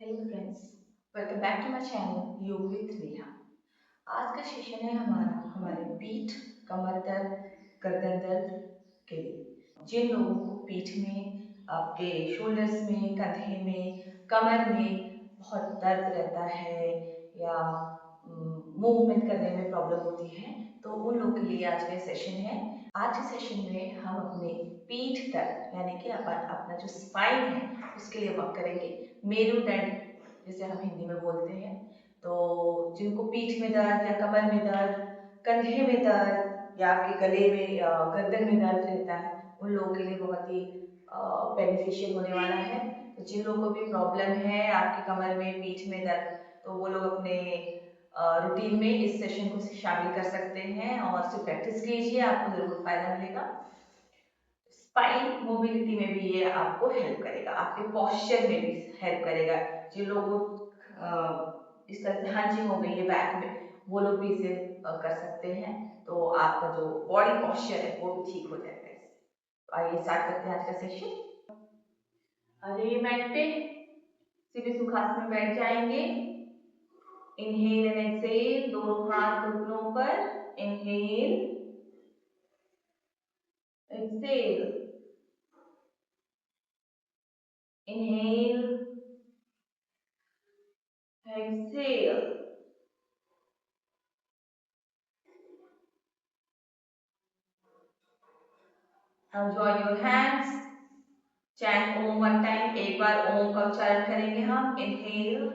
Hello friends, welcome back to my channel Yog with Neha. आज का session है हमारे पीठ, कमर दर्द, गर्दन दर्द के लिए। जिन लोगों को पीठ में, आपके शोल्डर्स में, कंधे में, कमर में बहुत दर्द रहता है या मूवमेंट करने में प्रॉब्लम होती है, तो उन लोगों के लिए आज का सेशन है। आज के सेशन में हम अपने पीठ दर्द यानी कि अपना जो स्पाइन है उसके लिए वर्क करेंगे। मेरुदंड जिसे हम हिंदी में बोलते हैं। तो जिनको पीठ में दर्द या कमर में दर्द, कंधे में दर्द या आपके गले में या गर्दन में दर्द रहता है, उन लोगों के लिए बहुत ही बेनिफिशियल होने वाला है। तो जिन लोगों को भी प्रॉब्लम है आपकी कमर में, पीठ में दर्द, तो वो लोग अपने रूटीन में इस सेशन को शामिल कर सकते हैं और उससे प्रैक्टिस कीजिए, आपको जरूर फायदा मिलेगा। स्पाइन मोबिलिटी में भी ये आपको हेल्प करेगा, आपके पोस्चर में भी हेल्प करेगा। जिन लोगों को इस तरह से हंचिंग हो गई है बैक में, वो लोग भी इसे कर सकते हैं। तो आपका जो बॉडी पोस्चर है वो भी ठीक हो जाएगा इससे। तो आइए स्टार्ट करते हैं आज का सेशन। आ जाइए मैट पे, सीधे सुखासन में बैठ जाएंगे। इनहेल एंड एक्सहेल, दोनों हाथ घुटनों पर। Inhale, exhale, inhale, exhale. Now join your hands. Chant Om one time. एक बार ओम का उच्चारण करेंगे हम. Inhale.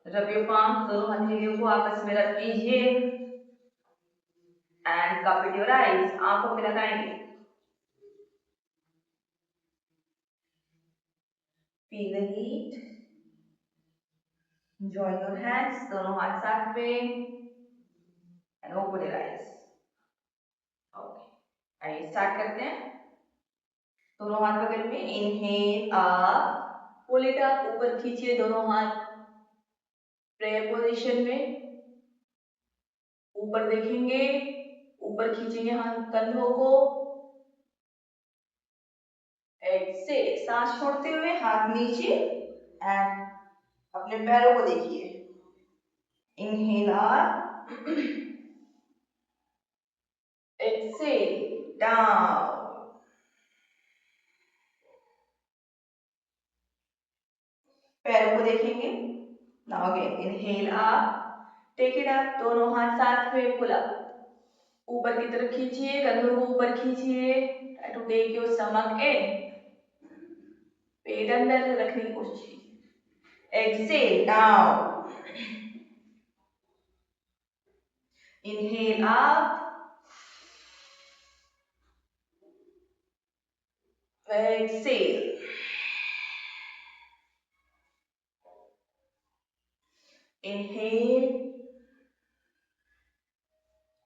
Rub your palms, दोनों हथेलियों को आपस में रब कीजिए and cup it your eyes, आंखों में लगाएंगे. Feel the heat. Join your hands, दोनों हाथ साथ में and open your eyes. Okay, आइए स्टार्ट करते हैं. दोनों हाथ बगल में. Inhale up, pull it up, ऊपर खींचिए दोनों हाथ प्रेयर पोजीशन में. ऊपर देखेंगे, ऊपर खींचेंगे हाथ कंधों को. एक्सेल, सांस छोड़ते हुए हाथ नीचे एंड अपने पैरों को देखिए. Inhale up, exhale down. पैरों को देखेंगे. Now again inhale up, take it up, दोनों हाथ साथ में पुल अप, ऊपर की तरफ खींचिए, कंधों को ऊपर खींचिए. Try to take your stomach in, पेट अंदर रखने की कोशिश कीजिए. Exhale down. Inhale up, exhale. Inhale,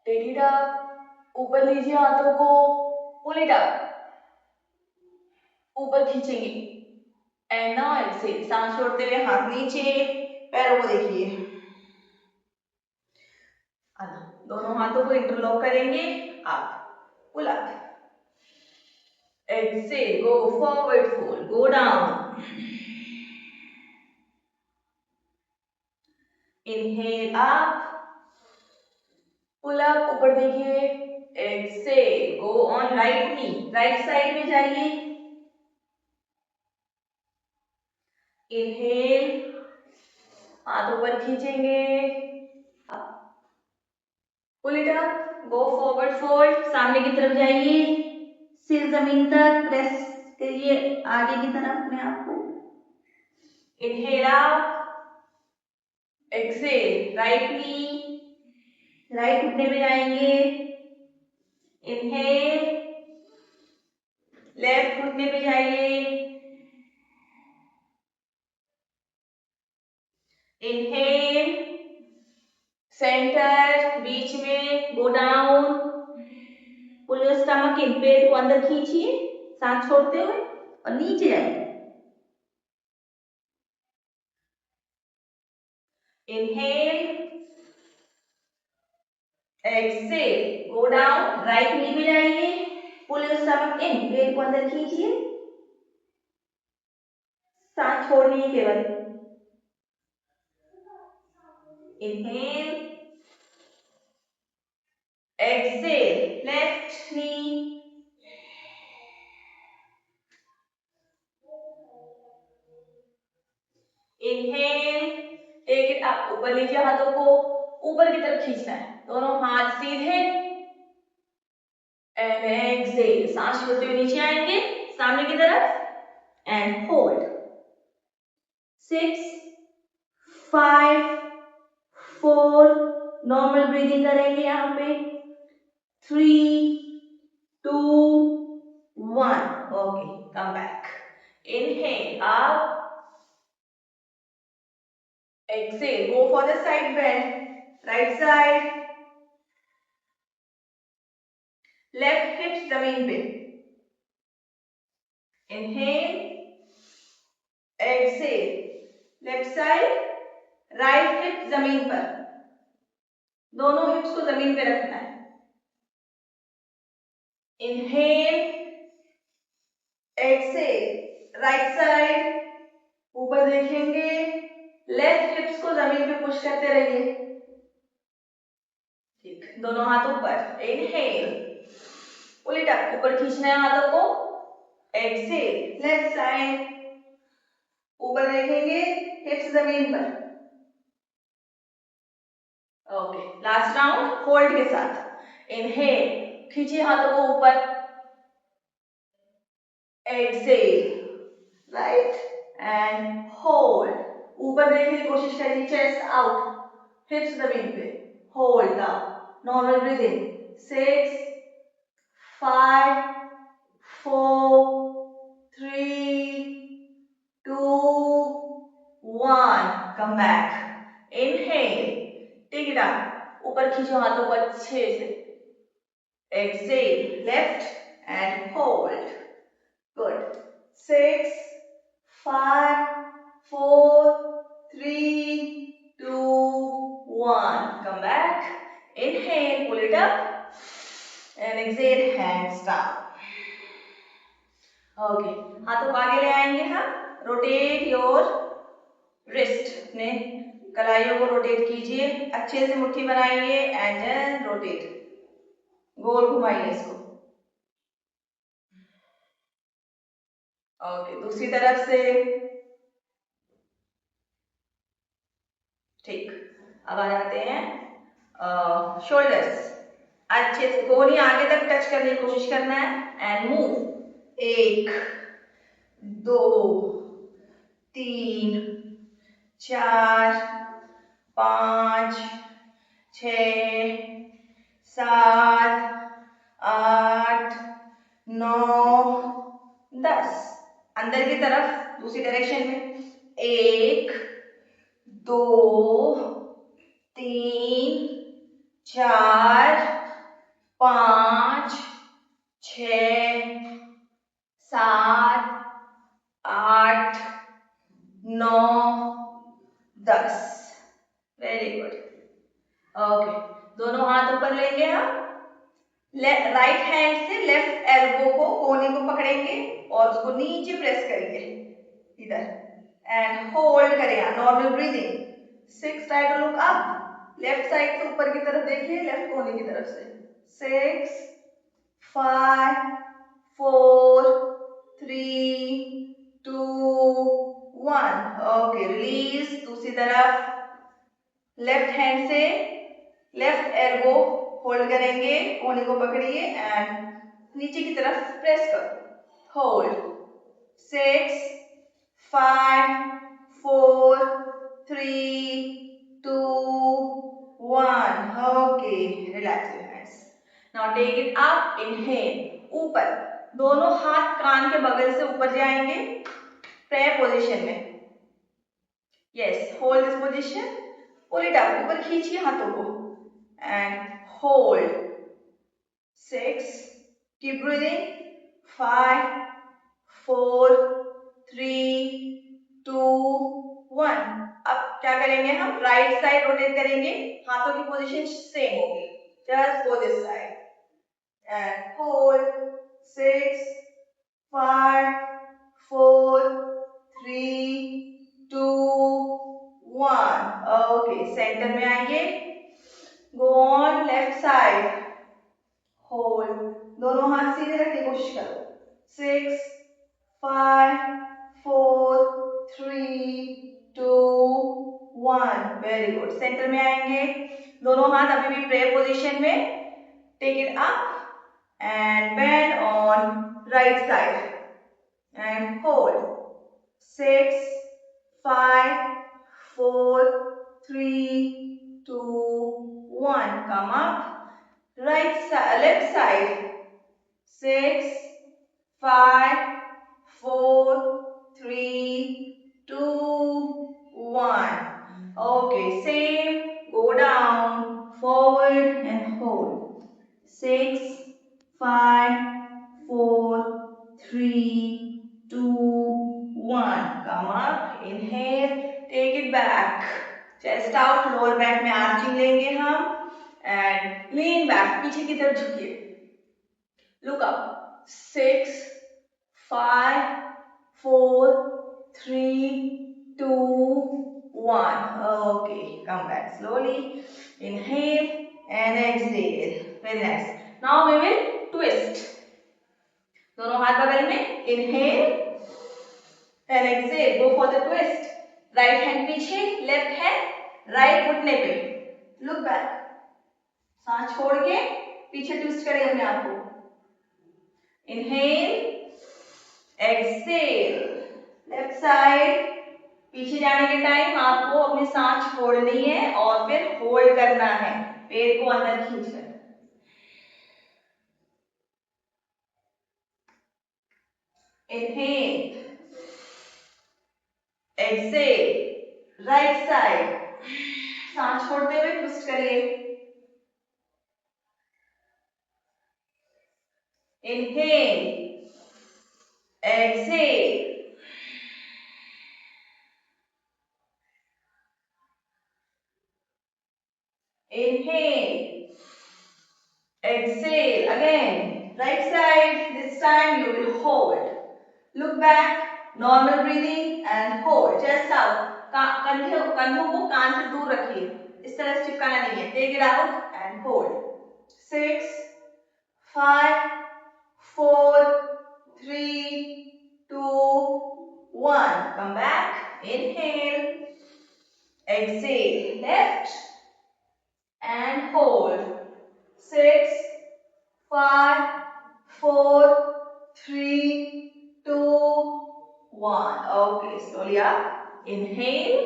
take it up, ऊपर लीजिए हाथों को, पुल इट अप, ऊपर खींचेंगे एंड नाउ एक्सेल. सांस छोड़ते हुए हाथ नीचे, पैरों को देखिए. दोनों हाथों को इंटरलॉक करेंगे. Up, pull up, exhale, go forward fold, go down. Inhale up, pull up, ऊपर देखिए. Exhale, go on right knee, right side में जाइए. इनहेल, हाथ ऊपर खींचेंगे. Pull it up, go forward fold, सामने की तरफ जाइए. सिर जमीन तक प्रेस करिए आगे की तरफ अपने आप को. Inhale up, exhale, right knee, right घुटने पे जाएंगे. इनहेल, लेफ्ट घुटने पे जाइए. इनहेल, सेंटर बीच में, go down, pull your stomach in, पेट को अंदर खींचिए सांस छोड़ते हुए और नीचे जाइए। Inhale, exhale, go down, right knee पे जाइए, पुल योर स्टमक इन, पेट को अंदर खींचिए, सांस छोड़नी है केवल। Inhale, exhale, left knee, inhale, take it up, ऊपर लीजिए, हाथों को ऊपर की तरफ खींचना है, दोनों हाथ सीधे, एंड एक्सेल, सांस छोड़ते हुए नीचे आएंगे सामने की तरफ एंड होल्ड। 6, 5, 4, नॉर्मल ब्रीदिंग करेंगे यहाँ पे, 3, 2, 1, okay, come back, inhale up, exhale, go for the side bend, right side, left hips जमीन पे, inhale, exhale, left side, right hip जमीन पर, दोनों हिप्स को जमीन पे रखना है, inhale, exhale, right side, ऊपर देखेंगे, लेफ्ट हिप्स को जमीन पे पुश करते रहिए, ठीक, दोनों हाथ ऊपर, इनहेल, पुल इट अप, ऊपर खींचना है हाथों को, एक्सेल, लेफ्ट साइड, ऊपर देखेंगे, हिप्स जमीन पर, ओके, लास्ट राउंड होल्ड के साथ, इनहेल, खींचिए हाथों को ऊपर, एक्सेल, राइट एंड होल्ड, ऊपर देखने की कोशिश करिए, चेस्ट आउट, हिप्स जमीन पे, hold down, normal breathing, 6, 5, 4, 3, 2, 1, come back, inhale, take it up, ऊपर खींचो हाथों को अच्छे से, exhale, left and hold, good, 6, 5, 4, 3, 2, 1, come back, inhale, pull it up and exhale, hands down, okay, हाथों को आगे ले आएंगे हम, rotate your wrist, अपने कलाइयों को रोटेट कीजिए, अच्छे से मुट्ठी बनाइए एंड देन रोटेट, गोल घुमाइए इसको, ओके, दूसरी तरफ से, ठीक, अब आ जाते हैं शोल्डर्स, अच्छे से गोली आगे तक टच करने की कोशिश करना है एंड मूव, 1, 2, 3, 4, 5, 6, 7, 8, 9, 10, अंदर की तरफ दूसरी डायरेक्शन में, 1, 2, 3, 4, 5, 6, 7, 8, 9, 10, वेरी गुड, ओके, दोनों हाथ ऊपर लेंगे हम, राइट हैंड से लेफ्ट एल्बो को, कोहनी को पकड़ेंगे और उसको नीचे प्रेस करेंगे इधर एंड होल्ड करें, normal breathing, 6, try to look up, left side से ऊपर की तरफ देखिए, लेफ्ट कोहनी की तरफ से, 6, 5, 4, 3, 2, 1, ओके, रिलीज, दूसरी तरफ, लेफ्ट हैंड से लेफ्ट एल्बो होल्ड करेंगे, कोहनी को पकड़िए एंड नीचे की तरफ प्रेस करो, hold, 6, 5, 4, 3, 2, 1, okay, relax your hands, now take it up, inhale, ऊपर, दोनों हाथ कान के बगल से ऊपर जाएंगे, प्रेयर पोजीशन में, yes, hold this position, pull it up, ऊपर खींचिए हाथों को एंड होल्ड, 6, कीप ब्रीदिंग. 5, 4, 3, 2, 1. अब क्या करेंगे हम? राइट साइड रोटेट करेंगे. हाथों की पोजीशन सेम होगी. Just go this side and hold. 6, 5, 4, 3, 2, 1. Okay, centre में आइए. Go on left side. Hold. दोनों हाथ सीधे रखने की कोशिश करो. 6, 5, 4, 3, 2, 1. Very good. सेंटर में आएंगे. दोनों हाथ अभी भी प्रेयर पोजीशन में. Take it up and bend on right side and hold. 6, 5, 4, 3, 2, 1. Come up. Right side, left side. 6, 5, 4, 3, 2, 1. Okay, same. Go down, forward and hold. 6, 5, 4, 3, 2, 1. Come up. Inhale. Take it back. Chest out. Lower back में arching लेंगे हम. And lean back. पीछे की तरफ झुकिए. Look up. 6, 5, 4, 3, 2, 1. Okay, come back slowly. Inhale and exhale. Very nice. Now we will twist. दोनों हाथ बगल में. Inhale and exhale. Go for the twist. Right hand पीछे, left hand right घुटने पे. Look back. सांस छोड़ के पीछे ट्विस्ट करें अपने आप को. Inhale, exhale. Left side. पीछे जाने के टाइम आपको अपनी सांस छोड़नी है और फिर होल्ड करना है. पेट को अंदर खींचकर. Inhale, exhale. Right side. सांस छोड़ते हुए ट्विस्ट करिए. Inhale, exhale. Inhale, exhale. Again, right side. This time you will hold. Look back. Normal breathing and hold. Chest out. कंधों को कान से दूर रखिए. इस तरह से चिपकाना नहीं है. Take it out and hold. 6, 5, 4, 3, 2, 1. Come back. Inhale. Exhale. Left and hold. 6, 5, 4, 3, 2, 1. Okay, slowly up. Inhale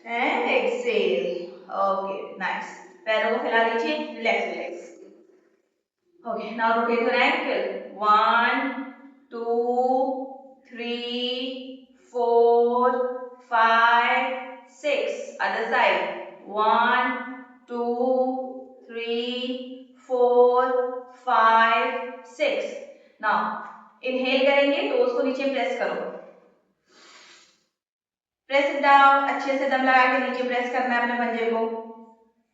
and exhale. Okay, nice. पैरों को फैला लीजिए. Relax, relax. Okay, now rotate your ankle. 1, 2, 3, 4, 5, 6. Other side. 1, 2, 3, 4, 5, 6. Now, inhale करेंगे तो उसको नीचे press करो. Press it down. अच्छे से दम लगा के नीचे प्रेस करना है अपने पंजे को.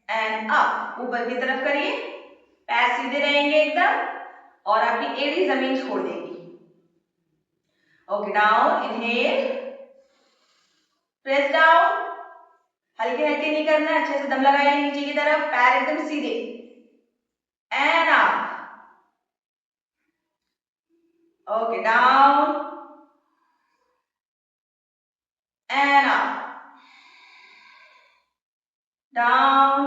And up. ऊपर की तरफ करिए. पैर सीधे रहेंगे एकदम और आपकी एड़ी जमीन छोड़ देगी. Okay, down. Inhale. Press down. हल्के हल्के नहीं करना है. अच्छे से दम लगाइए नीचे की तरफ. पैर एकदम सीधे. And up. Okay, down and up. Down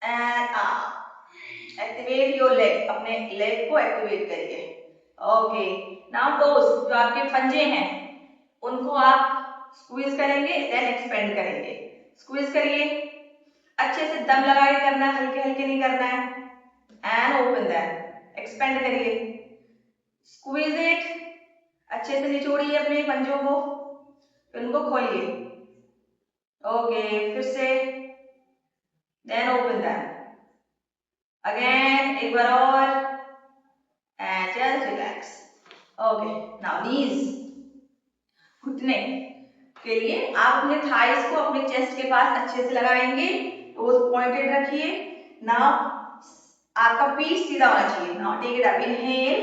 and up. Activate your leg. अपने लेग को एक्टिवेट करिए. Okay, now toes. जो आपके पंजे हैं उनको आप स्क्वीज करेंगे, देन एक्सपेंड करेंगे. स्क्वीज करिए. अच्छे से दम लगा के करना है. हल्के हल्के नहीं करना है. And open that. एक्सपेंड करिए. Squeeze it. अच्छे से निचोड़िए अपने पंजों को. फिर उनको खोलिए. ओके, फिर से. Then open that. अगेन एक बार और and just relax. Okay, now knees, घुटने के लिए आप अपने थाइस को अपने चेस्ट के पास अच्छे से लगाएंगे, टोज पॉइंटेड रखिए। नाउ आपका पीठ सीधा होना चाहिए। Now take it up, inhale,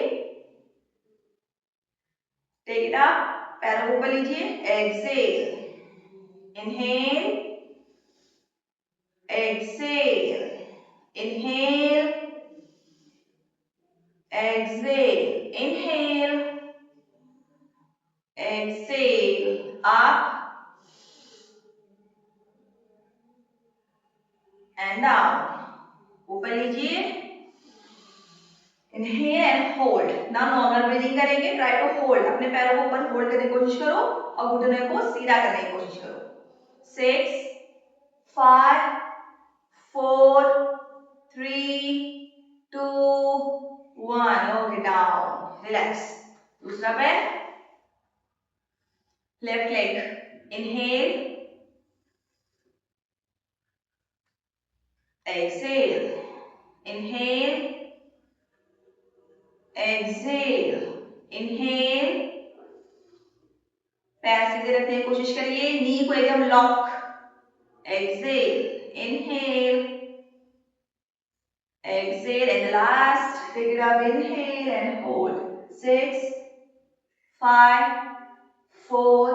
take it up, पैरों को ऊपर लीजिए, exhale, inhale, exhale, inhale, exhale, inhale, exhale, up and down, ऊपर लीजिए, inhale and hold। now normal breathing करेंगे, try to hold, अपने पैरों को ऊपर होल्ड करने की कोशिश करो और घुटने को सीधा करने की कोशिश करो। 6 5 4 3 2 1, okay, down, relax। दूसरा पैर, left leg, inhale, exhale, inhale, exhale, inhale, पैर सीधे रखने की कोशिश करिए, नी को एकदम lock, exhale, inhale, exhale, and the last, take it up, inhale and hold, 6 5 4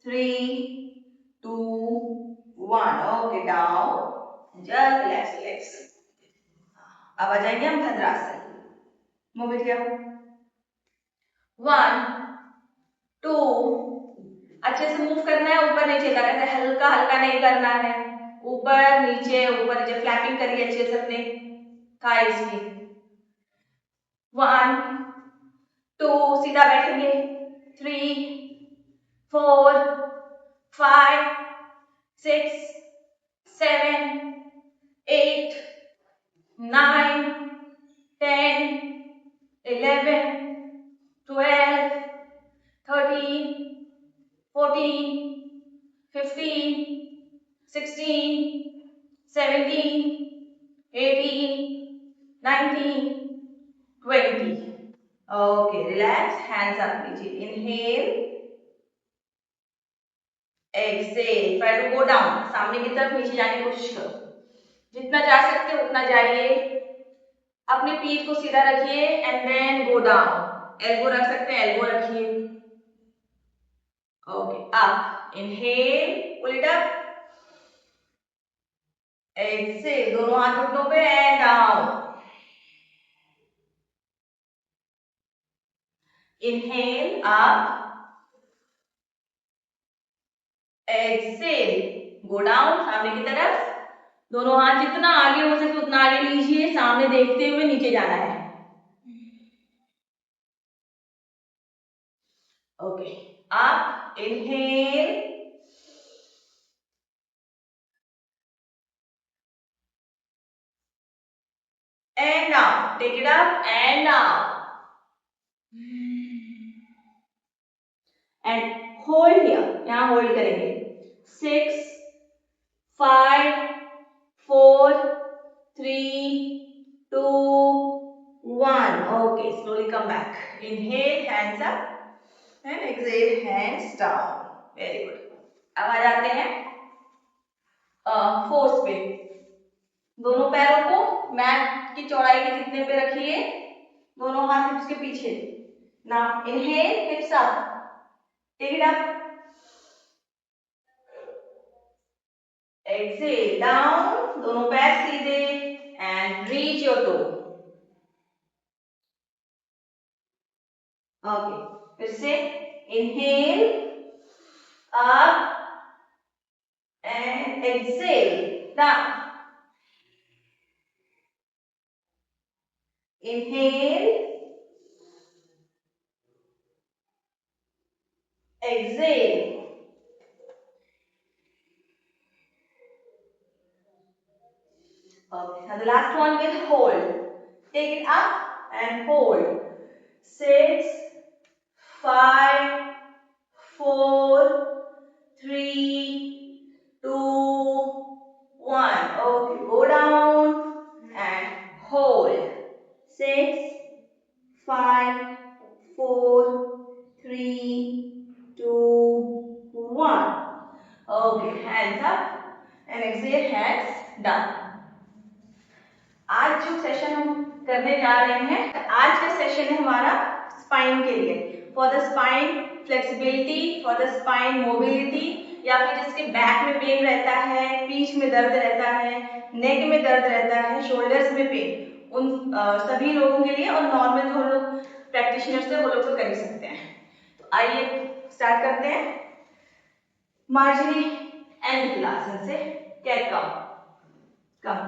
3 2 1, okay, down, just relax, relax। अब आ जाएंगे हम भद्रासन, मूव इट हियर, 1 2, अच्छे से मूव करना है, ऊपर नीचे का, ऐसे हल्का हल्का नहीं करना है, ऊपर नीचे फ्लैपिंग करिए अच्छे से अपने थाइस की। 1 2, सीधा बैठेंगे, 3 4 5 6 7 8 9 10 11 12 13 14 15 16 17 18 19 20। okay, relax, hands up लीजिए, inhale, exhale, try to go down, सामने की तरफ नीचे जाने की कोशिश करो, जितना जा सकते हो उतना जाइए, अपने पीठ को सीधा रखिए and then go down, elbow रख सकते हैं, एल्बो रखिए। Okay, up, inhale, pull it up, exhale, दोनों हाथ घुटनों पे and down, inhale, up, exhale, go down, सामने की तरफ, दोनों हाथ जितना आगे हो सके उतना आगे लीजिए, सामने देखते हुए नीचे जाना है। Okay, up, inhale, and down, take it up and down, and hold here, यहाँ होल्ड करेंगे, 6 5 4 3 2 1, okay, slowly come back, inhale, hands up and exhale, hands down, very good। अब आ जाते हैं फोर्स पे, दोनों पैरों को मैट की चौड़ाई के जितने पे रखिए, दोनों हाथ हिप्स के पीछे। Now inhale, hips up, take it up, exhale, down, दोनों पैर सीधे and reach your toe. Okay, फिर से inhale, up and exhale, down, inhale, exhale, okay, now the last one will hold, take it up and hold, 6 5 4 3 2 1, okay, go down and 6, 5, 4, 3, 2, 1. Okay, hands up and exhale, hands down. आज जो session हम करने जा रहे हैं, आज का session है हमारा स्पाइन के लिए, for the spine flexibility, for the spine mobility, या फिर जिसके बैक में पेन रहता है, पीठ में दर्द रहता है, नेक में दर्द रहता है, शोल्डर्स में पेन, उन सभी लोगों के लिए, और नॉर्मल जो लोग प्रैक्टिशनर्स है वो लोग तो कर ही सकते हैं। तो आइए स्टार्ट करते हैं। मार्जिनी एंड क्लास से कैट कम कम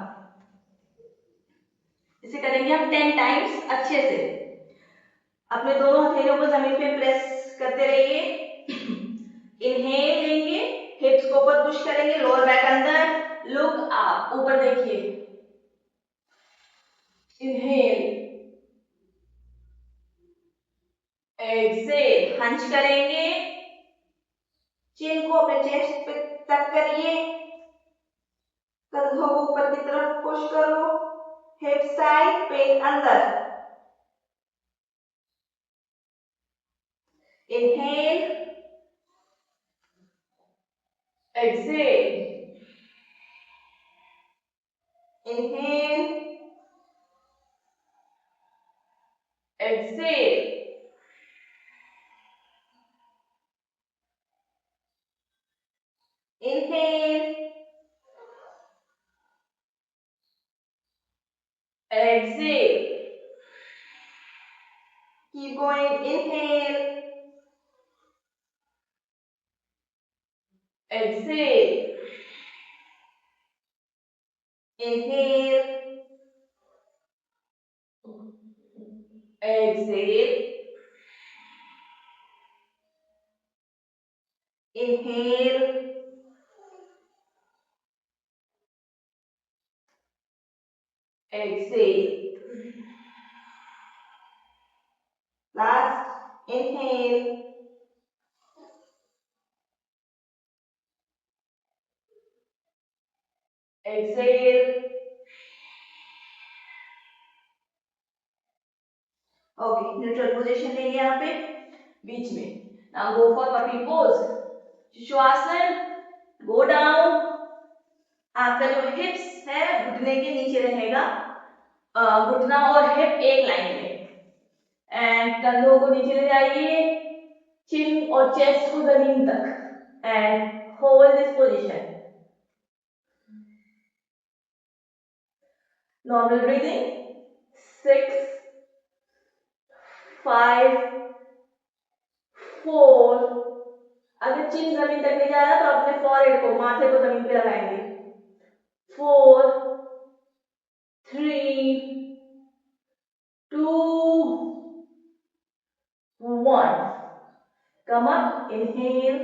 इसे करेंगे हम 10 टाइम्स अच्छे से। अपने दोनों हथेलियों को जमीन पे प्रेस करते रहिए। इनहेल लेंगे, हिप्स को ऊपर पुश करेंगे, लोअर बैक अंदर, लुक अप, ऊपर देखिए। इनहेल, एक्सेल, हंच करेंगे, चिन को अपने चेस्ट पे टक करिए, कंधों को ऊपर की तरफ पुश करो, हिप साइड, पेट अंदर। Inhale, exhale, inhale, exhale, inhale, exhale, keep going, inhale, exhale, inhale, exhale, inhale, exhale. Last, inhale, exhale. Okay, neutral position लेंगे यहाँ पे बीच में। Now go for puppy pose, शिशुआसन, गो डाउन। आपका जो हिप्स है घुटने के नीचे रहेगा, घुटना और हिप एक लाइन में, एंड कंधों को नीचे ले जाइए, चिन और चेस्ट को जमीन तक, and hold this position. Normal breathing, 6, 5, 4। अगर चिन जमीन तक नहीं जा रहा तो अपने फॉरहेड को, माथे को जमीन पे लगाएंगे। 4, 3, 2, 1. Come up, inhale,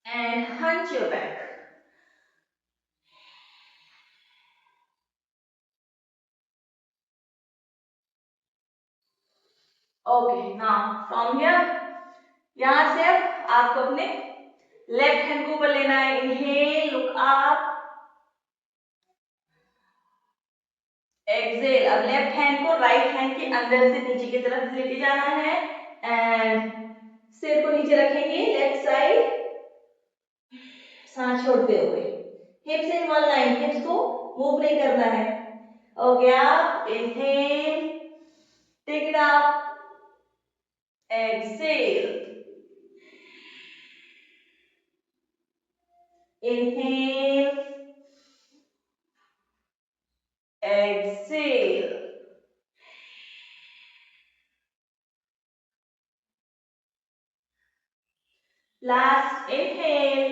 and hunch your back. Okay, now from here, यहां से अब आपको अपने लेफ्ट हैंड को ऊपर लेना है। Inhale, look up, exhale. अब लेफ्ट हैंड को राइट हैंड के अंदर से नीचे की तरफ लेके जाना है, एंड सिर को नीचे रखेंगे, लेफ्ट साइड, सांस छोड़ते हुए, हिप्स इन वन लाइन, हिप्स को मूव नहीं करना है। ओके, आप inhale, take it up, exhale, inhale, exhale, last inhale,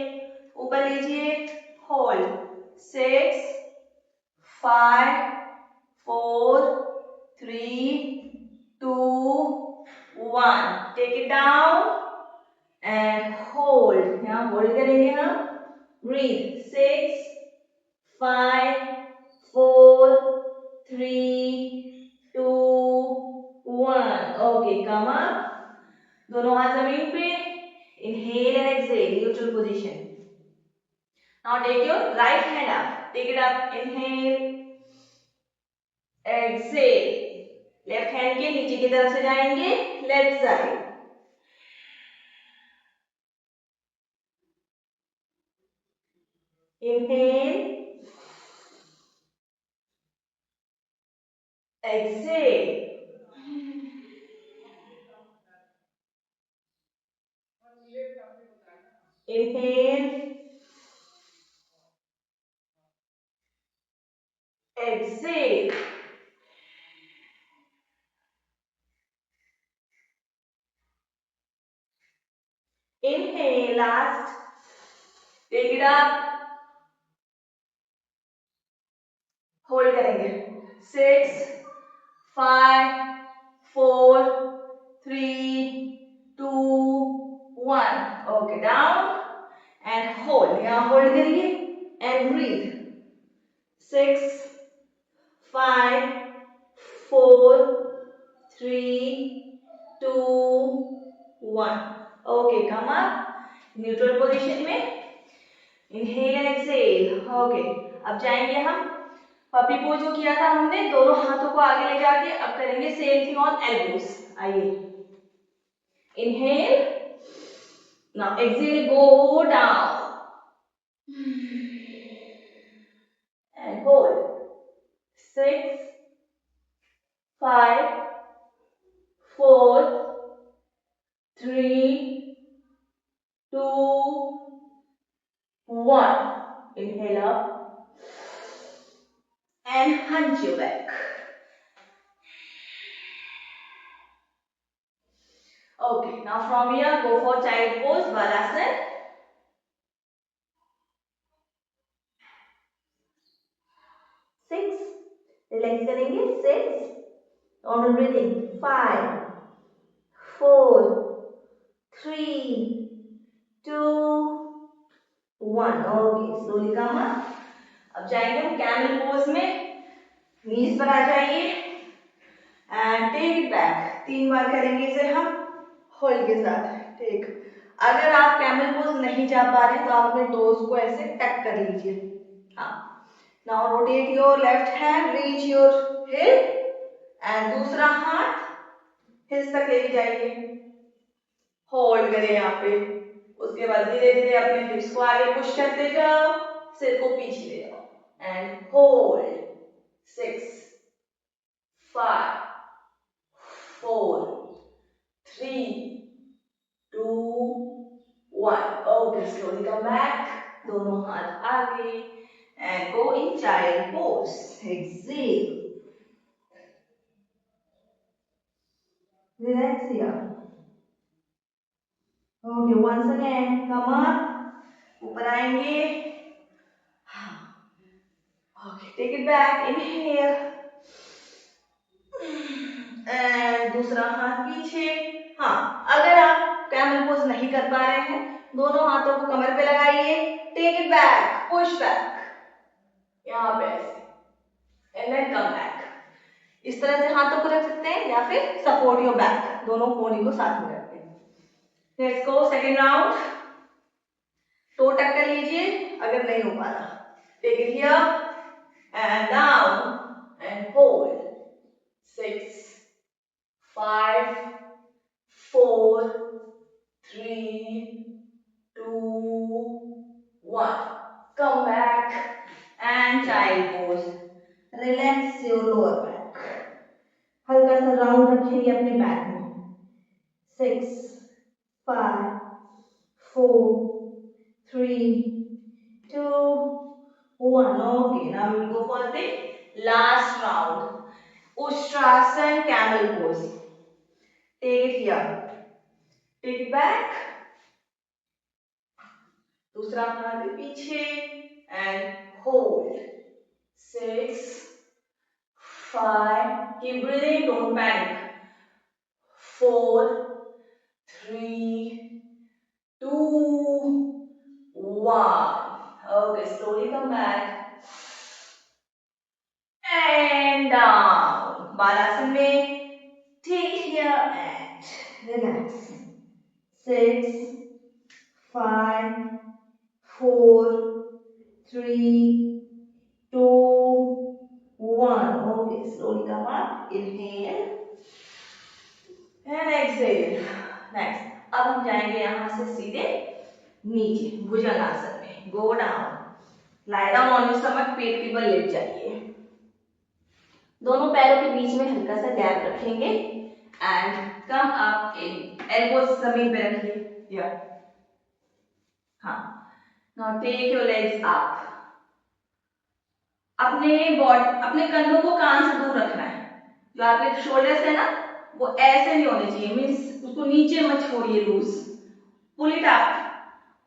ऊपर लीजिए, hold, 6, 5, 4, 3, 2, 1. Take it down and hold. यहाँ hold करेंगे हम, breathe, 6, 5, 4, 3, 2, 1. Okay, come up. दोनों हाथ जमीन पे, inhale and exhale, neutral position. Now take your right hand up, take it up, inhale, exhale, left hand के नीचे की तरफ से जाएंगे, left side, inhale, exhale, inhale, exhale, inhale, last, take it up, hold करेंगे, 6, 5, 4, 3, 2, 1, okay, down and hold, यहाँ hold करिए and breathe, 6, 5, 4, 3, 2, 1, okay, come up, neutral position में, inhale and exhale, okay, अब जाएंगे हम पपी पोज जो किया था हमने, दोनों हाथों को आगे ले जाके अब करेंगे सेम थिंग ऑन एल्बोस, आइए, inhale, now exhale, go down and hold, 6, 5, 4, 3, 2, 1, inhale up and hunch your back. Okay, now from here go for child pose, Balasana. 6, relax करेंगे, 6, normal breathing, 5, 4, 3, 2, 1, okay, slowly come up. अब जाएंगे हम camel pose में, नीज पर आ जाइए and take it back, 3 बार करेंगे इसे हम होल्ड के साथ, टेक, अगर आप कैमल पोज नहीं जा पा रहे तो आप अपने टोज को ऐसे टक कर लीजिए, हाँ, now rotate your left hand, reach your hip and दूसरा हाथ हिल्स तक लेके जाइए, होल्ड करें यहाँ पे, उसके बाद धीरे धीरे अपने हिप्स को आगे पुश करते जाओ, सिर को पीछे ले जाओ and hold, 6, 5, 4, 3, 2, 1, okay, slowly come back, दोनों हाथ आगे and go in child pose, exhale, relax here, okay, once again come up, ऊपर आएंगे, okay, take it back, inhale and दूसरा हाथ पीछे, हाँ, अगर आप कैमल पोज नहीं कर पा रहे हैं, दोनों हाथों को कमर पे लगाइए, take it back, push back, यहाँ पे ऐसे एंड देन कम बैक, इस तरह से हाथों को रख सकते हैं या फिर सपोर्ट योर बैक, दोनों कोहनी को साथ में रखते हैं। Let's go second round, toe tuck कर लीजिए अगर नहीं हो पा रहा, take it here and down and hold, 6, 5, 4, 3, 2, 1, come back and child pose, relax your lower back, हल्का सा राउंड रखेंगे अपने बैक में, 6, 5, 4, 3, 2, 1, okay, now we will go for the last round, Ustrasana camel pose, take it here, take it back, दूसरा हाथ पीछे and hold, 6, 5, keep breathing, don't panic, 4, 3, 2, 1, okay, slowly come back and down, Balasana में, take it here and relax, 6, 5, 4, 3, 2, 1, Okay, slowly come up. Inhale and exhale. Next. अब हम जाएंगे यहाँ से सीधे नीचे भुजंगासन में. Go down. Lie down on your stomach. पेट के बल लेट जाइए. दोनों पैरों के बीच में हल्का सा गैप रखेंगे and come up in. Elbows जमीन पे रखिए. या हाँ. Now take your legs up. अपने कंधों को कान से दूर रखना है. जो आपके शोल्डर्स है ना वो ऐसे नहीं होने चाहिए. मीन्स उसको नीचे मत छोड़िए लूज. Pull it up.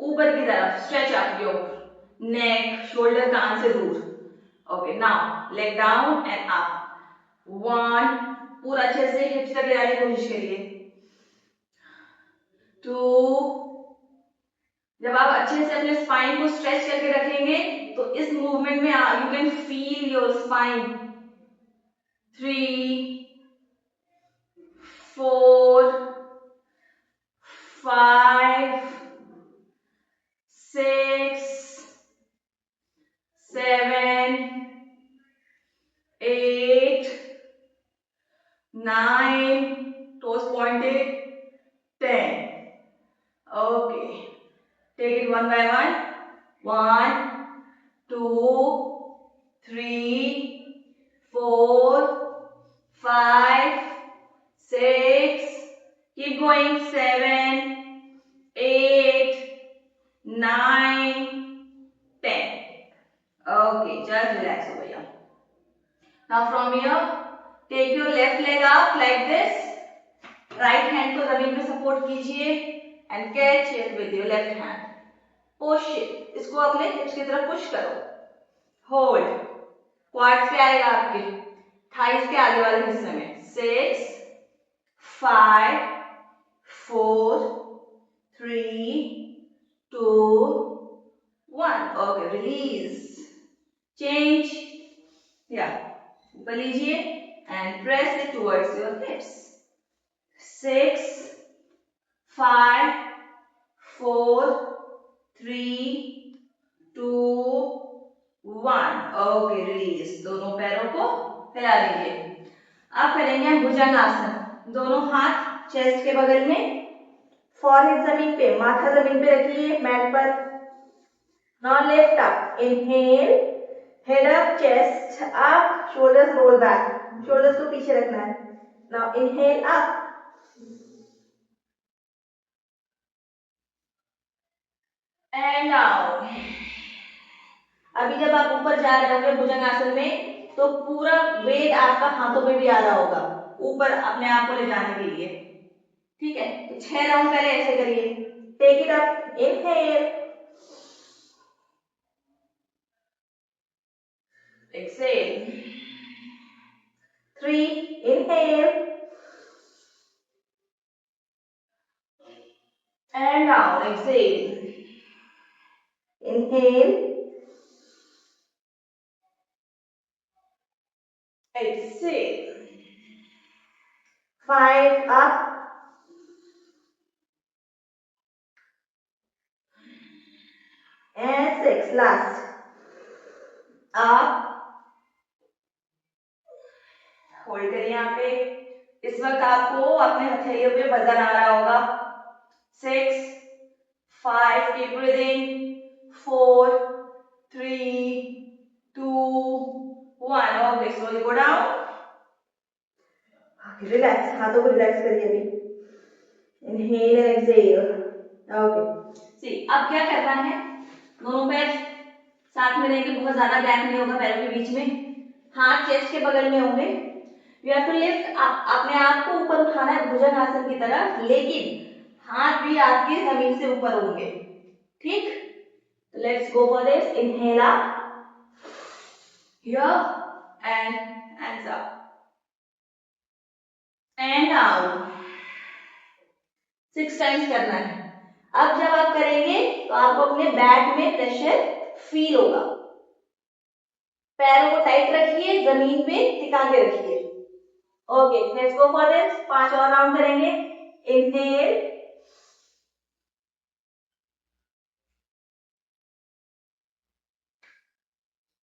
ऊपर की तरफ stretch up your neck. Shoulder कान से दूर. Okay. Now leg down and up. 1. पूरा अच्छे से हिप्स तक गिराने की कोशिश करिए. 2. जब आप अच्छे से अपने स्पाइन को स्ट्रेच करके रखेंगे तो इस मूवमेंट में you can feel your spine. 3, 4, 5, 6, 7, 8, 9, toes pointed, 10. Okay. Take it one by one. 1, 2, 3, 4, 5, 6. Keep going. 7, 8, 9, 10. Okay, just relax over here. Now from here, take your left leg up like this. Right hand को जमीन पे support कीजिए and catch it with your left hand. Push it. इसको अपने हिप्स की तरफ push करो. Hold. Quartz पे आएगा आपके. थाइस के आगे वाले हिस्से में. 6, 5, 4, 3, 2, 1. Okay, release. Change. Yeah. ऊपर लीजिए and press it towards your hips. 6, 5, 4, 3, 2, 1. Okay, release. दोनों पैरों को हिला लीजिए. अब करेंगे हम भुजंगासन. दोनों हाथ चेस्ट के बगल में. फॉरहेड जमीन पे, माथा जमीन पे रखिए मैट पर. Now lift up. Inhale. Head up, chest up, shoulders roll back. Shoulders को पीछे रखना है. Now inhale up. And down. अभी जब आप ऊपर जा रहे होंगे भुजंगासन में तो पूरा वेट आपका हाथों पे भी आ रहा होगा ऊपर अपने आप को ले जाने के लिए. ठीक है. तो 6 राउंड पहले ऐसे करिए. Take it up. Inhale. Exhale. 3. Inhale. And down. Exhale. Inhale. Exhale. 5. Up. And 6. Last. Up. Hold करिए यहाँ पे. इस वक्त आपको अपने हथेलियों पे वजन आ रहा होगा. 6, 5, keep breathing. 4, 3, 2, 1. Okay, slowly go down. Okay, relax. हाथों को रिलैक्स करिए अभी. Inhale and exhale. Okay. See, अब क्या करना है. दोनों पैर साथ में रहेंगे. बहुत ज्यादा गैप नहीं होगा पैरों के बीच में. हाथ चेस्ट के बगल में होंगे. You have to lift अपने आप को ऊपर उठाना है भुजंगासन की तरफ. लेकिन हाथ भी आपके जमीन से ऊपर होंगे. ठीक. Let's go for this. Inhale up. Here and hands up. And down. 6 times करना है. अब जब आप करेंगे तो आपको अपने बैक में प्रेशर फील होगा. पैरों को टाइट रखिए. जमीन पे टिका के रखिए. Okay, let's go for this. 5 और राउंड करेंगे. इनहेल.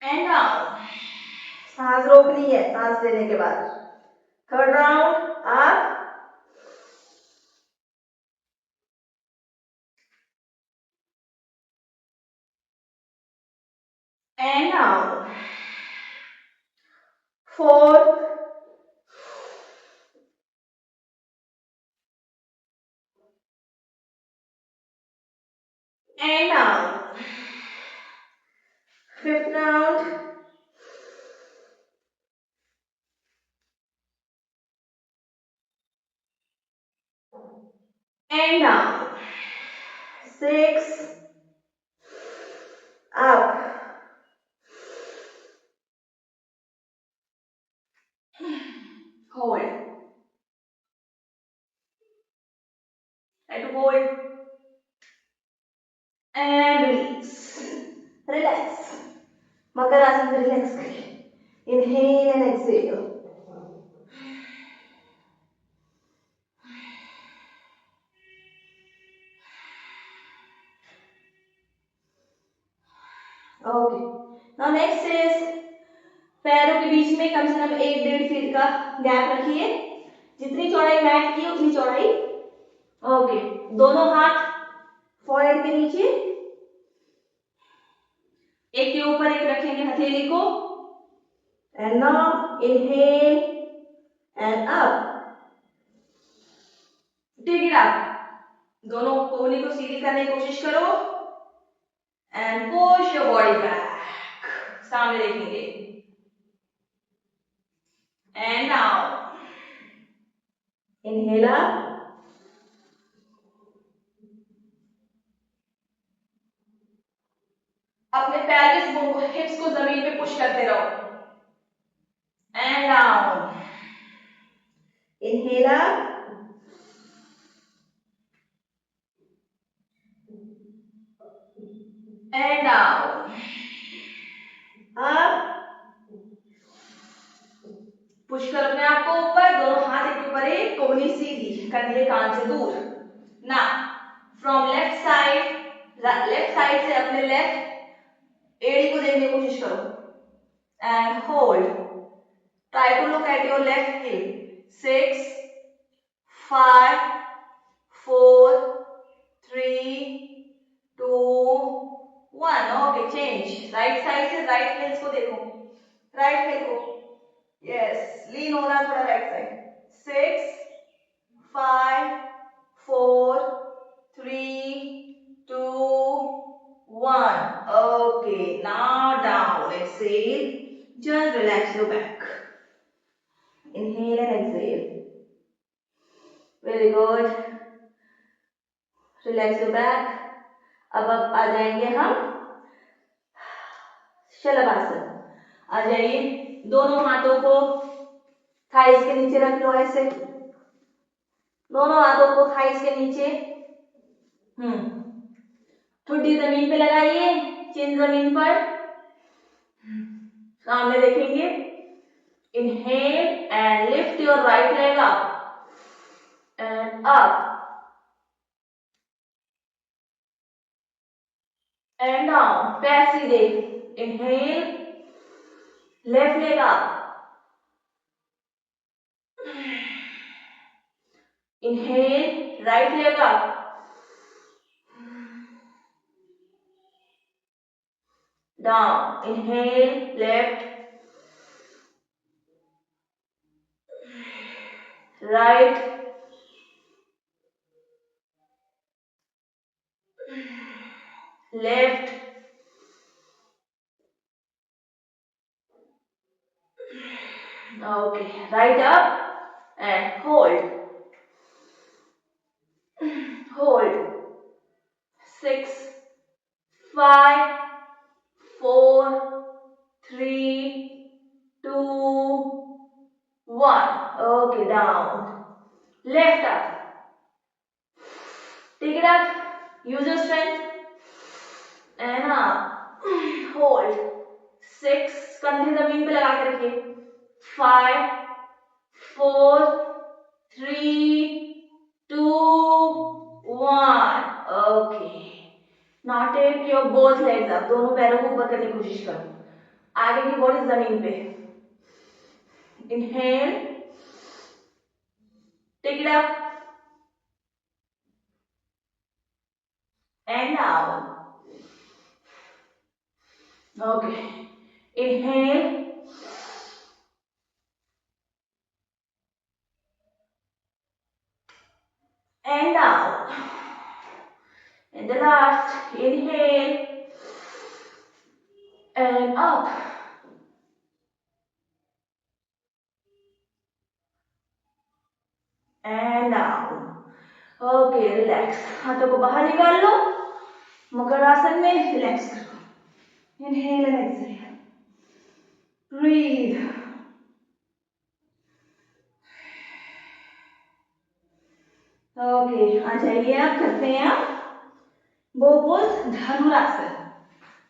And down. सांस रोकनी है सांस लेने के बाद। Third round up and down. Fourth and down. Fifth round. And down. Six. Up. Hold. Try to hold. And release. Relax. Makarasana में relax करिए. Inhale and exhale. Okay. Now next is पैरों के बीच में कम से कम 1-1.5 फीट का gap रखिए. जितनी चौड़ाई मैट की उतनी चौड़ाई. ओके. दोनों हाथ फॉरहेड के नीचे, एक के ऊपर एक रखेंगे हथेली को. And now inhale and up. Take it up. दोनों कोहनी को सीधी करने की कोशिश करो and push your body back. सामने देखेंगे एंड नाउ इनहेल अप. अपने पेल्विस बोन को, हिप्स को जमीन पे पुश करते रहो and down. Inhale up and down. Up. Push करो अपने आप को ऊपर. दोनों हाथ एक ऊपर एक, कोहनी सीधी, कंधे कान से दूर. ना फ्रॉम लेफ्ट साइड से अपने लेफ्ट एड़ी को देखने की कोशिश करो and hold. Try to look at your left hip. 6 5 4 3 2 1. Okay, change. Right side से राइट हिल्स को देखो. राइट हिल को, यस, लीन हो रहा थोड़ा right side. 6 5 4 3 2 1. Okay, now down. Exhale. Just relax your back. Inhale and exhale. Very good. Relax your back. अब आ जाएंगे हम शलभासन. आ जाइए. दोनों हाथों को थाइस के नीचे रख लो ऐसे. दोनों हाथों को थाइस के नीचे. ठुड्डी जमीन पे लगाइए, चिन जमीन पर. सामने देखेंगे. Inhale and lift your right leg up and up and down. पैर सीधे. Inhale, left leg up. Inhale, right leg up. Down. Inhale, left, right, left, okay, right up and hold. Hold. 6 5 4 3 2 1. Okay, down. Left up. Take it up. Use your strength. And up. Hold. 6. कंधे जमीन पे लगा के रखिए. 5 4 3 2 1. Okay. Now take your both legs up. दोनों पैरों को ऊपर करने की कोशिश करो. आगे की बॉडी जमीन पे. Inhale. Take it up. And down. Okay. Inhale. And down. And the last, inhale. And up. And down. Okay, relax. हाथों को बाहर निकाल लो. मकर आसन में रिलैक्स करो. Inhale and exhale. Breathe. Okay, आ जाइए. आप करते हैं आप बोपोज धनुरासन.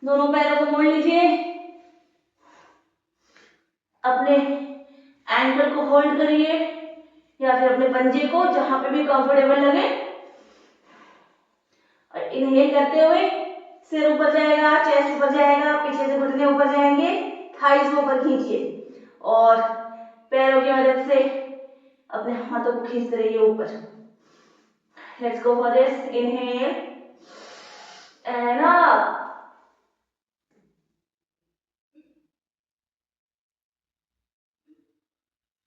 दोनों पैरों को मोड़ लीजिए. अपने एंकल को होल्ड करिए या फिर अपने पंजे को, जहां पे भी कंफर्टेबल लगे. और इनहेल करते हुए सिर ऊपर जाएगा, चेस्ट ऊपर जाएगा, पीछे से घुटने ऊपर जाएंगे, थाइज को ऊपर खींचिए और पैरों की मदद से अपने हाथों को खींचते रहिए ऊपर. Let's go for this. Inhale and up.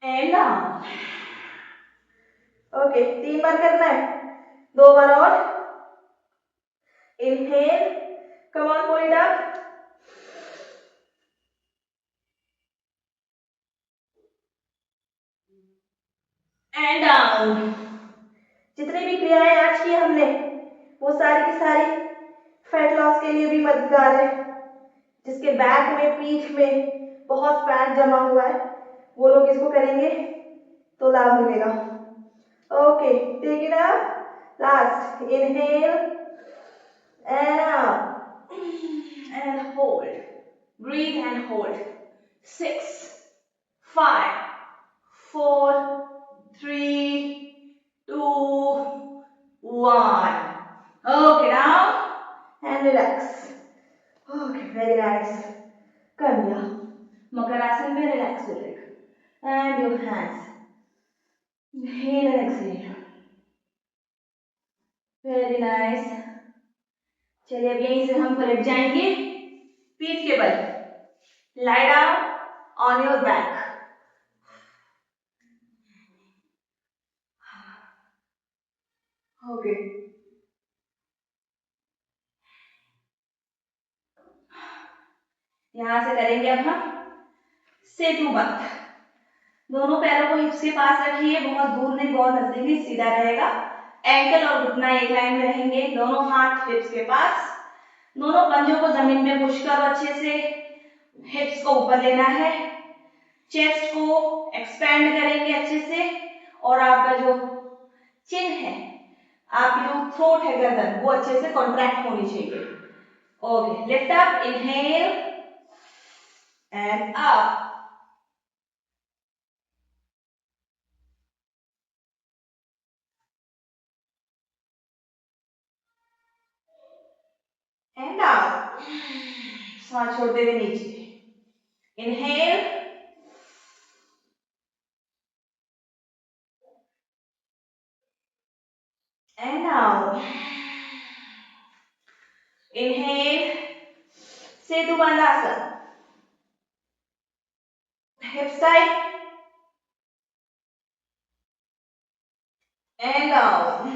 And down. Okay, 3 बार करना है. 2 बार और. Inhale. Come on, pull it up. And down. जितनी भी क्रियाएं आज की हमने, वो सारी की सारी फैट लॉस के लिए भी मददगार है. जिसके बैक में, पीठ में बहुत फैट जमा हुआ है, वो लोग इसको करेंगे तो लाभ मिलेगा. Okay, take it up. Last. Inhale and up and hold. Breathe and hold. 6, 5, 4, 3, 2, 1. Okay, now and relax. Okay, very nice. कर लिया. मकर आसन में relax हो जाएगा. And your hands. Inhale and exhale. Very nice. चलिए अब यहीं से हम पलट जाएंगे पीठ के बल. lie down on your back. Okay. यहां से करेंगे अब हम सेतुबंध. दोनों पैरों को हिप्स के पास रखिए, बहुत दूर नहीं, बहुत नजदीक, सीधा रहेगा. एंकल और घुटना एक लाइन में रहेंगे. दोनों हाथ हिप्स के पास. दोनों पंजों को जमीन में पुश करो अच्छे से. हिप्स को ऊपर लेना है. चेस्ट को एक्सपेंड करेंगे अच्छे से. और आपका जो चिन है, आपकी जो थ्रोट है, गर्दन, वो अच्छे से कॉन्ट्रैक्ट होनी चाहिए. Okay, lift up. Inhale and up. And down. सांस छोड़ते हुए नीचे. Inhale and down. इनहेल. सेतुबंध आसन. Hips tight and down.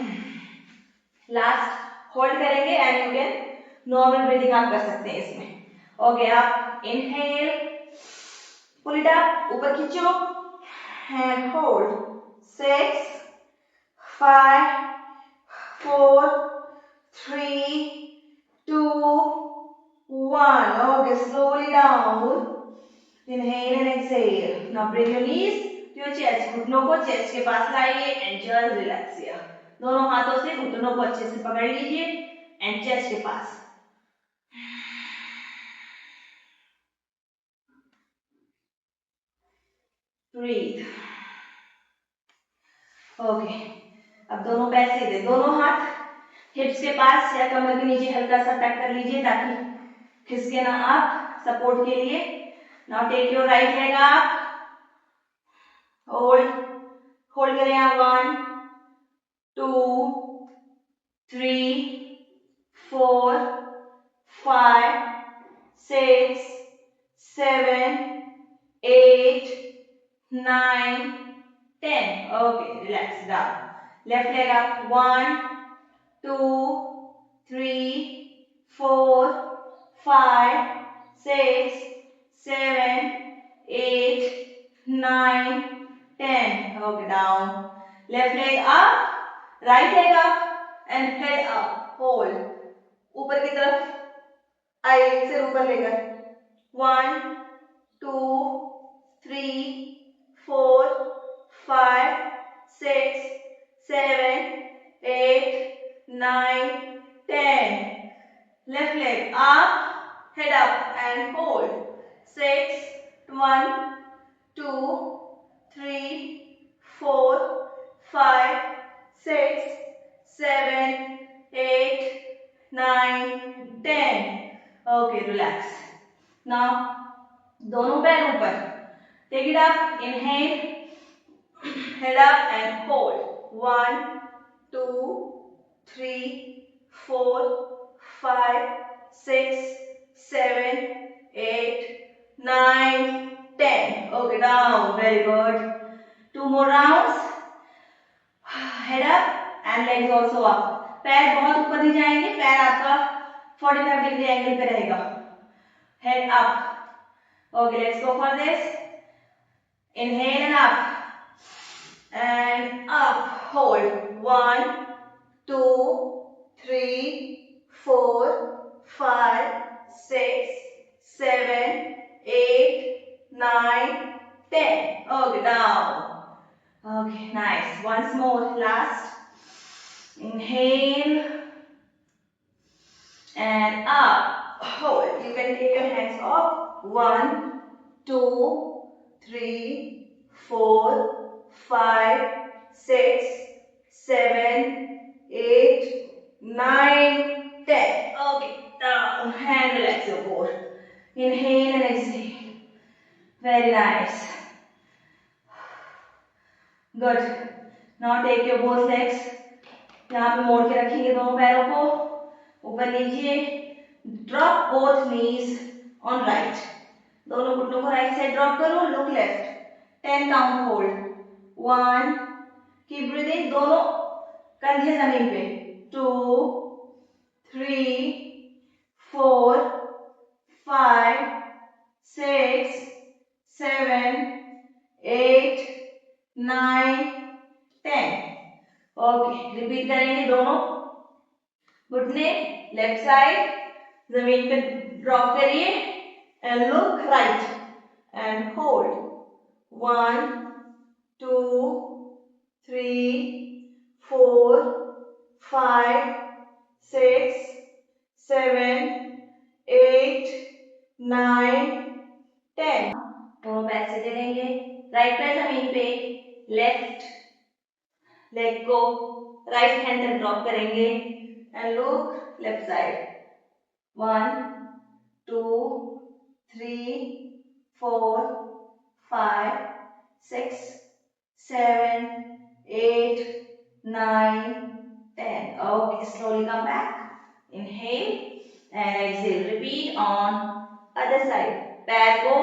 Last hold करेंगे and you can normal breathing आप कर सकते हैं इसमें. ओके, आप इनहेल, पुल इट अप, ऊपर खींचो and hold. 6, 5, 4, 3, 2, 1. Okay, slowly down. Inhale and exhale. Now bring your knees to your chest. घुटनों को चेस्ट के पास लाइए and just relax here. दोनों हाथों से घुटनों को अच्छे से पकड़ लीजिए and चेस्ट के पास. Breathe. Okay. अब दोनों पैर सीधे, दोनों हाथ हिप्स के पास या कमर के नीचे हल्का सा टक कर लीजिए ताकि खिसके ना आप, सपोर्ट के लिए. Now take your right leg up hold, hold करें आप 1 2 3 4 5 6 7 8 9 10. Okay, relax down. Left leg up 1 2 3 4 5 6 7 8 9 10. Okay, down. Left leg up, right leg up and head up. Hold. ऊपर की तरफ आई से ऊपर लेकर 1 2 3 4 5 6 7 8 9 10. Left leg up, head up and hold. 6 1 2 3 4 5 6 7 8 9 10. Okay, relax. Now दोनों पैर ऊपर. Take it up. Inhale. Head up and hold. 1 2 3 4 5 6 7 8 9 10. Okay, down. Very good. 2 more rounds. Head up and legs also up. पैर बहुत ऊपर नहीं जाएंगे, पैर आपका 45 डिग्री एंगल पे रहेगा. Head up. Okay, let's go for this. Inhale and up and up. Hold. 1 2 3 4 5 6 7 8 9 10. Okay, down. Okay, nice. Once more, last. Inhale and up. Hold. You can take your hands up. 1 2 3 4 5 6 7 8 9 10. Okay, down. Hand relax your core. Inhale and exhale. Very nice. Good. Now take your both legs. यहाँ पे मोड़ के रखेंगे दोनों पैरों को ऊपर नीचे. Drop both knees on right. दोनों घुटनों को राइट साइड ड्रॉप करो. Look left. 10 count hold. 1. Keep breathing. दोनों कंधे जमीन पे. 2 3 4 5 6 7 8 9 10. ओके, रिपीट करेंगे. दोनों घुटने लेफ्ट साइड जमीन पे ड्रॉप करिए and look right and hold. 1 2 3 4 5 6 7 8 9 10. दोनों पैर सीधे रहेंगे. राइट पैर जमीन पे, लेफ्ट लेग को राइट हैंड तक ड्रॉप करेंगे and look left side. 1 2 3 4 5 6 7 8 9 10. Okay, slowly come back. Inhale and exhale. Repeat on other side. पैर को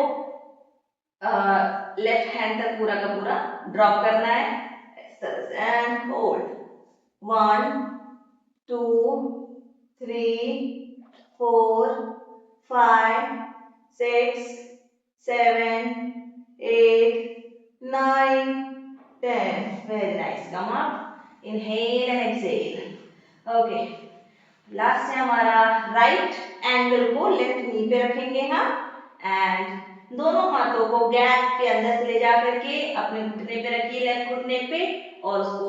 लेफ्ट हैंड तक पूरा का पूरा ड्रॉप करना है. And hold. 1 2 3 4 5 6 7 8 9 10. Very nice. Come up. Inhale and exhale. Okay. Last है हमारा राइट एंगल को लेफ्ट नी पे रखेंगे हम एंड दोनों हाथों को गैप के अंदर से ले जा करके अपने घुटने पे रखिए, लेफ्ट घुटने पे, और उसको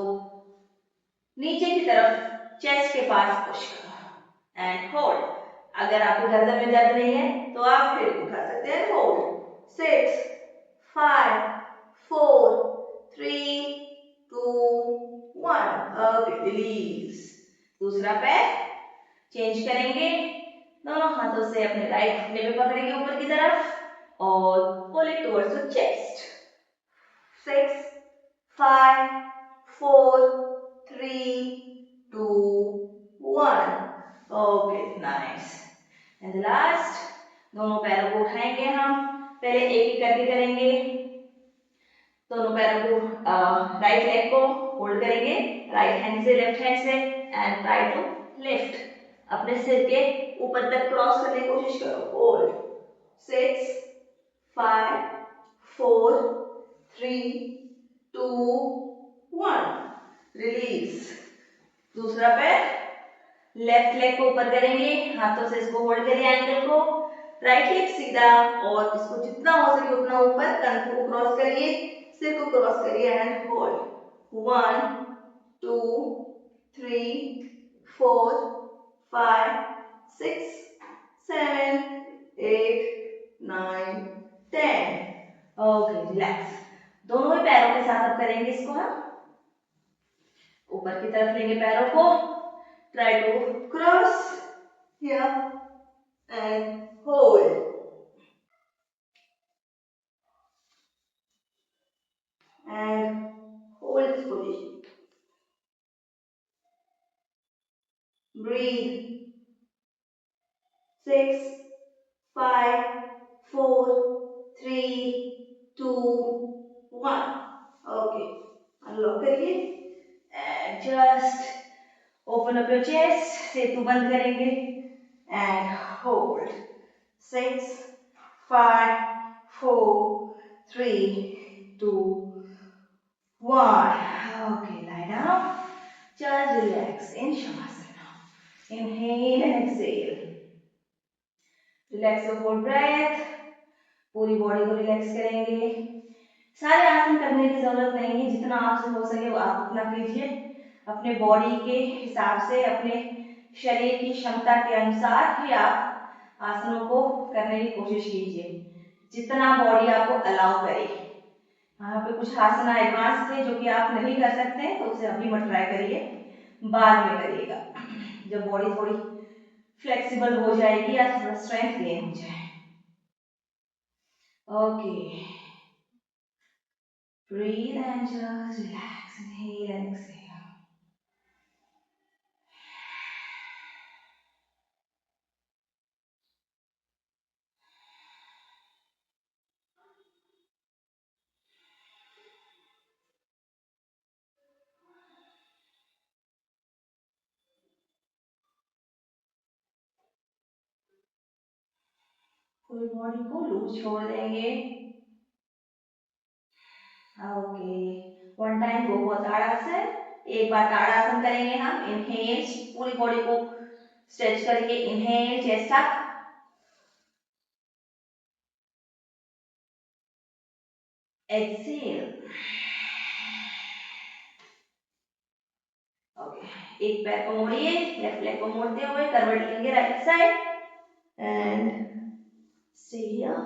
नीचे की तरफ चेस्ट के पास पुश करो एंड होल्ड. अगर आपको गर्दन में दर्द नहीं है तो आप फिर उठा सकते हैं. होल्ड. 6 5 4 3 2 1. Okay, release. दूसरा पैर चेंज करेंगे. दोनों हाथों से अपने राइट घुटने पे पकड़ेंगे ऊपर की तरफ और pull it towards the chest. 6 right leg को होल्ड करेंगे राइट हैंड से, लेफ्ट हैंड से, एंड ट्राई टू लिफ्ट। अपने सिर के ऊपर तक क्रॉस करने की कोशिश करो। Hold 6 5 4 3 2 1, release. दूसरा पैर, लेफ्ट लेग को ऊपर करेंगे, हाथों से इसको होल्ड करिए एंकल को, राइट लेग सीधा और इसको जितना हो सके उतना ऊपर, कंधे को क्रॉस करिए, सिर को क्रॉस करिए एंड होल्ड 1 2 3 4 5 6 7 8 9 10। Okay, relax. दोनों ही पैरों के साथ अब करेंगे इसको हम। ऊपर की तरफ लेंगे पैरों को, try to cross here and hold and hold this position. Breathe. 6 5 4 3 2 1. Okay, unlock करिए and just open up your chest. सेतु बंद करेंगे and hold. 6 5 4 3 2 1. Okay, lie down. Just relax in Shavasana. Inhale and exhale. Relax your whole breath. पूरी body को relax करेंगे। सारे आसन करने की जरूरत नहीं है, जितना आपसे हो सके वो आप उतना कीजिए। अपने बॉडी के हिसाब से, अपने शरीर की क्षमता के अनुसार ही आप आसनों को करने की कोशिश कीजिए, जितना बॉडी आपको अलाउ करे। यहाँ पे कुछ आसन एडवांस थे जो कि आप नहीं कर सकते, तो उसे अभी मत ट्राई करिए, बाद में करिएगा जब बॉडी थोड़ी फ्लेक्सिबल हो जाएगी या थोड़ा स्ट्रेंथ गेन हो जाए। Okay, breathe and just relax. Inhale and exhale. पूरी बॉडी को लूज छोड़ देंगे। Okay, one time go for ताड़ासन। एक बार ताड़ासन करेंगे हम। इनहेल, पूरी बॉडी को स्ट्रेच करके inhale, chest up, exhale. Okay, एक पैर को मोड़िए, लेफ्ट लेग को मोड़ते हुए करवट लेंगे right side and stay here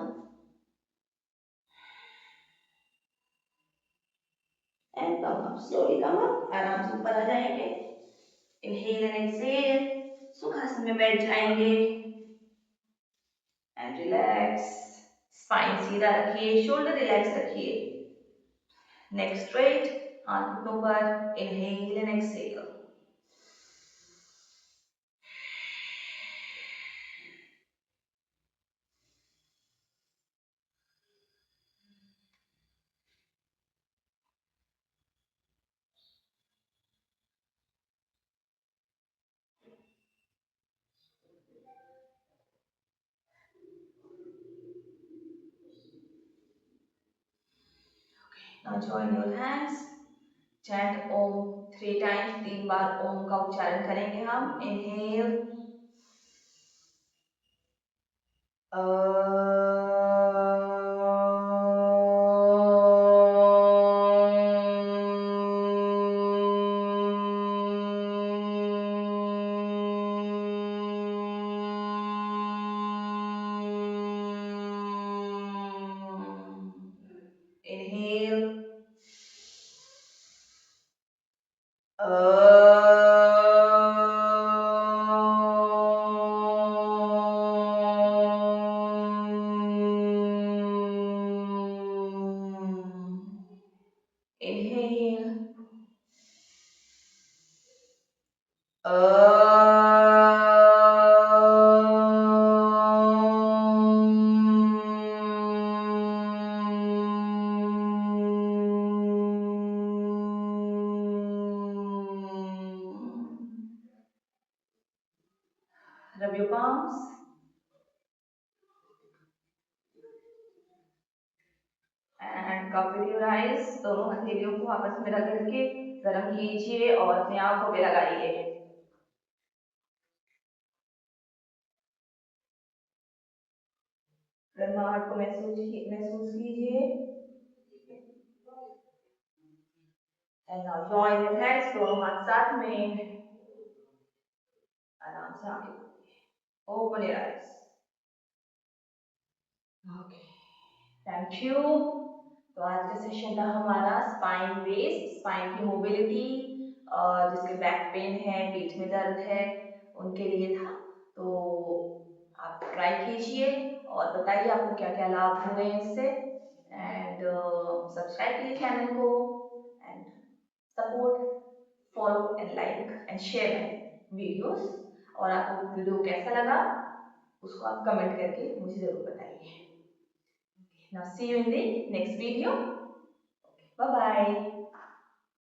and come up, slowly come up, आराम से ऊपर आ जाएंगे। इनहेल एंड एक्सेल, सुखासन में बैठ जाएंगे एंड रिलैक्स। स्पाइन सीधा रखिए, शोल्डर रिलैक्स रखिए, नेक स्ट्रेट, हाथ घुटनों पर। Inhale and exhale. Now join your hands. Chant Om 3 times. 3 बार ओम का उच्चारण करेंगे हम। Inhale, inhale, inhale, palms and cover your eyes। दोनों हथेलियों को आपस में रगड़ के गर्म कीजिए और अपनी आंखों पे लगाइए। गर्माहट को महसूस कीजिए। And now join your hands, दोनों हाथ साथ में आराम से आगे open your eyes. Okay, thank you. तो आज का सेशन था हमारा स्पाइन बेस्ड, स्पाइन की मोबिलिटी, जिसके बैक पेन है, पीठ में दर्द है, उनके लिए था। तो आप ट्राई कीजिए और बताइए आपको क्या क्या लाभ हुए हैं इससे। एंड सब्सक्राइब कीजिए चैनल को and support, follow and like and share my videos. और आपको वीडियो कैसा लगा उसको आप कमेंट करके मुझे जरूर बताइए। Now see you in the next video. Bye bye.